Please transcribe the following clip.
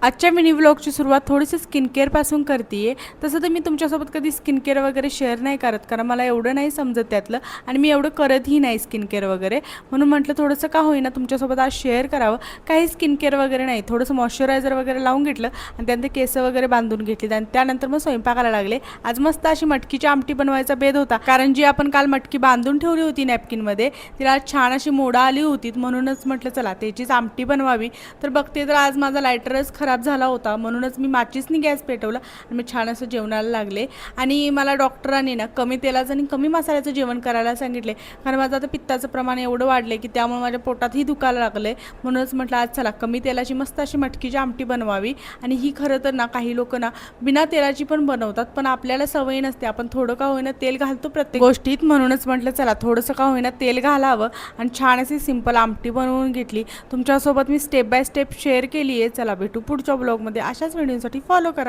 आजच्या मिनी व्लॉगची सुरुवात थोडीशी स्किन केअरपासून करते आहे. तसं तर मी तुमच्यासोबत कधी स्किन केअर वगैरे शेअर नाही करत, कारण मला एवढं नाही समजत त्यातलं आणि मी एवढं करतही नाही स्किन केअर वगैरे. म्हणून म्हटलं थोडंसं का होईना तुमच्यासोबत आज शेअर करावं. काही स्किन केअर वगैरे नाही, थोडंसं मॉइश्चरायझर वगैरे लावून घेतलं आणि त्यानंतर केस वगैरे बांधून घेतली आणि त्यानंतर मग स्वयंपाकाला लागले. आज मस्त अशी मटकीची आमटी बनवायचा बेद होता, कारण जी आपण काल मटकी बांधून ठेवली होती नॅपकिनमध्ये तिला छान अशी मोडा आली होती. म्हणूनच म्हटलं चला त्याचीच आमटी बनवावी. तर बघते तर आज माझा लायटरच खराब झाला होता, म्हणूनच मी माचीसनी गॅस पेटवला आणि मी छान असं जेवणाला लागले. आणि मला डॉक्टरांनी ना कमी तेलाचं आणि कमी मसाल्याचं जेवण करायला सांगितले, कारण माझं आता पित्ताचं प्रमाण एवढं वाढले की त्यामुळे माझ्या पोटातही दुखायला लागले. म्हणूनच म्हटलं आज चला कमी तेलाची मस्त अशी मटकीची आमटी बनवावी. आणि ही खरं तर ना काही लोक ना बिना तेलाची पण बनवतात, पण आपल्याला सवय नसते. आपण थोडं का होईना तेल घालतो प्रत्येक गोष्टीत, म्हणूनच म्हटलं चला थोडंसं का होईना तेल घालावं आणि छान अशी सिंपल आमटी बनवून घेतली. तुमच्यासोबत मी स्टेप बाय स्टेप शेअर केली आहे. चला भेटू पुढच्या ब्लॉगमध्ये. अशाच व्हिडिओसाठी फॉलो करा.